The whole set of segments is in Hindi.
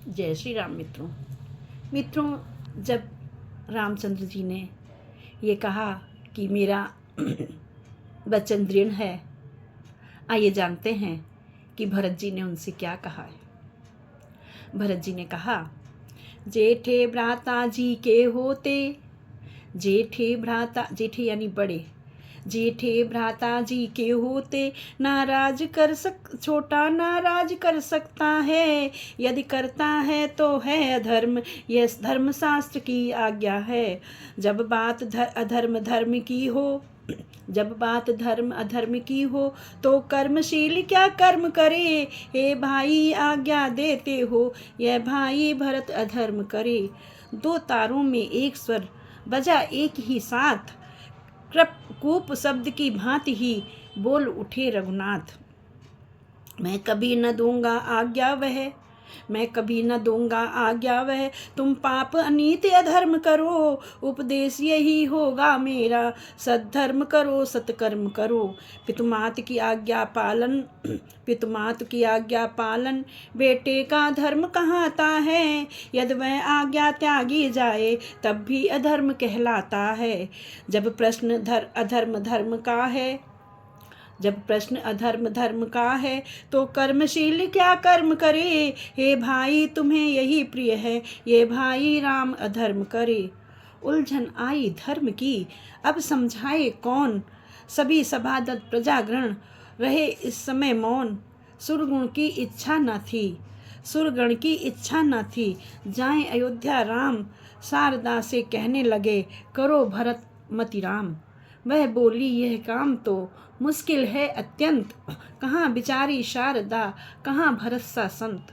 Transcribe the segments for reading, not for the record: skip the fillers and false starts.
जय श्री राम मित्रों, जब रामचंद्र जी ने ये कहा कि मेरा वचन दृढ़ है, आइए जानते हैं कि भरत जी ने उनसे क्या कहा है। भरत जी ने कहा, जेठे भ्राता जी के होते, जेठे यानी बड़े, जेठे भ्राता जी के होते, छोटा नाराज कर सकता है, यदि करता है तो है अधर्म, यह धर्मशास्त्र की आज्ञा है। जब बात धर्म अधर्म की हो तो कर्मशील क्या कर्म करे, हे भाई आज्ञा देते हो, यह भाई भरत अधर्म करे। दो तारों में एक स्वर बजा एक ही साथ, कूप शब्द की भांति ही बोल उठे रघुनाथ। मैं कभी न दूंगा आज्ञा वह, तुम पाप अनीति अधर्म करो, उपदेश यही होगा मेरा, सद्धर्म करो सत्कर्म करो। पितुमात की आज्ञा पालन, बेटे का धर्म कहाता है, यदि वह आज्ञा त्यागी जाए तब भी अधर्म कहलाता है। जब प्रश्न अधर्म धर्म का है तो कर्मशील क्या कर्म करे, हे भाई तुम्हें यही प्रिय है, ये भाई राम अधर्म करे। उलझन आई धर्म की, अब समझाए कौन, सभी सभादत्त प्रजागण रहे इस समय मौन। सुरगण की इच्छा न थी, जाएं अयोध्या राम, शारदा से कहने लगे करो भरत मति राम। वह बोली यह काम तो मुश्किल है अत्यंत, कहाँ बिचारी शारदा, कहाँ भरत सा संत।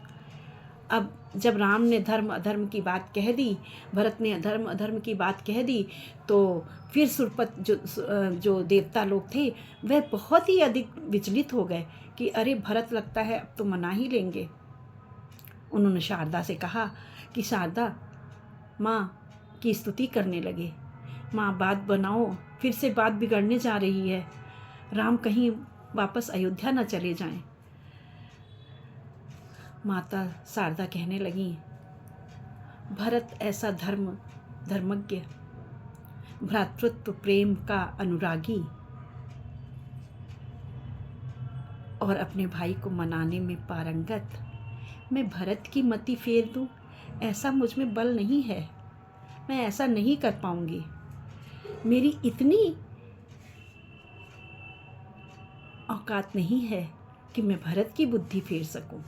अब जब राम ने धर्म अधर्म की बात कह दी, भरत ने धर्म अधर्म की बात कह दी, तो फिर सुरपत जो देवता लोग थे वह बहुत ही अधिक विचलित हो गए कि अरे भरत लगता है अब तो मना ही लेंगे। उन्होंने शारदा से कहा कि शारदा, माँ की स्तुति करने लगे, माँ बात बनाओ, फिर से बात बिगड़ने जा रही है, राम कहीं वापस अयोध्या न चले जाएं। माता शारदा कहने लगी, भरत ऐसा धर्मज्ञ, भ्रातृत्व प्रेम का अनुरागी और अपने भाई को मनाने में पारंगत, मैं भरत की मति फेर दूं, ऐसा मुझ में बल नहीं है, मैं ऐसा नहीं कर पाऊंगी। मेरी इतनी औकात नहीं है कि मैं भरत की बुद्धि फेर सकूं।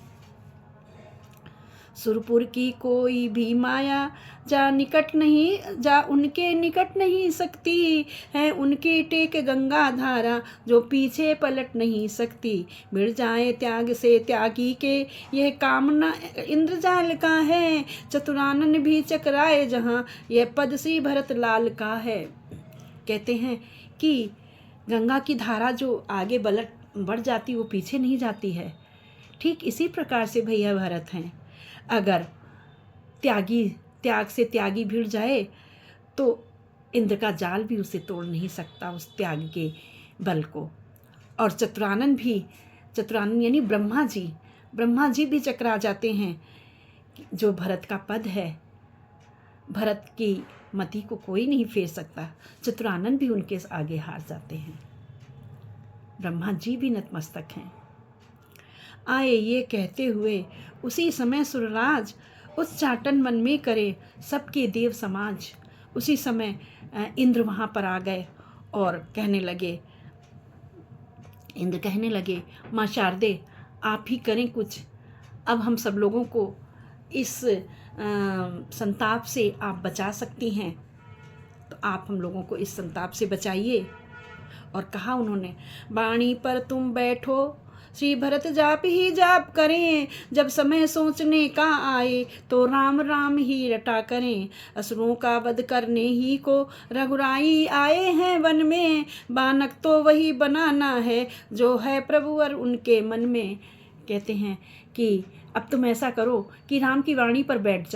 सुरपुर की कोई भी माया जा उनके निकट नहीं सकती है, उनकी टेक गंगा धारा जो पीछे पलट नहीं सकती। भिड़ जाए त्याग से त्यागी के, यह कामना इंद्रजाल का है, चतुरानन भी चकराए जहाँ, यह पद सी भरत लाल का है। कहते हैं कि गंगा की धारा जो आगे बढ़ जाती वो पीछे नहीं जाती है। ठीक इसी प्रकार से भैया भरत हैं। अगर त्याग से त्यागी भिड़ जाए तो इंद्र का जाल भी उसे तोड़ नहीं सकता, उस त्याग के बल को। और चतुरानन यानी ब्रह्मा जी भी चकरा जाते हैं। जो भरत का पद है, भरत की मति को कोई नहीं फेर सकता, चतुरानन भी उनके आगे हार जाते हैं। ब्रह्मा जी भी नतमस्तक हैं। आए ये कहते हुए उसी समय सुरराज, उच्चाटन मन में करे सबके देव समाज। उसी समय इंद्र वहाँ पर आ गए और इंद्र कहने लगे, माँ शारदे आप ही करें कुछ, अब हम सब लोगों को इस संताप से आप बचा सकती हैं, तो आप हम लोगों को इस संताप से बचाइए। और कहा उन्होंने, बाणी पर तुम बैठो, श्री भरत जाप ही जाप करें, जब समय सोचने का आए तो राम राम ही रटा करें। असुरों का वध करने ही को रघुराई आए हैं वन में, बानक तो वही बनाना है जो है प्रभुवर उनके मन में। कहते हैं कि अब तुम ऐसा करो कि भरत की वाणी पर बैठ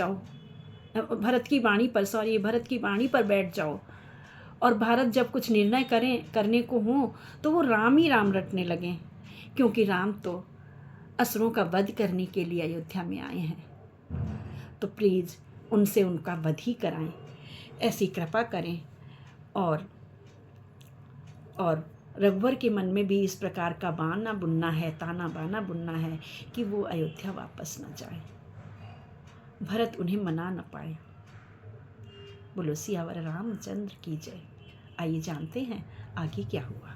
जाओ, और भारत जब कुछ निर्णय करने को हो तो वो राम ही राम रटने लगें, क्योंकि राम तो असुरों का वध करने के लिए अयोध्या में आए हैं। तो प्लीज़ उनसे उनका वध ही कराएं, ऐसी कृपा करें। और रघुवर के मन में भी इस प्रकार का बाना बुनना है, ताना बाना बुनना है कि वो अयोध्या वापस न जाए, भरत उन्हें मना न पाए। बोलो सियावर रामचंद्र की जय। आइए जानते हैं आगे क्या हुआ।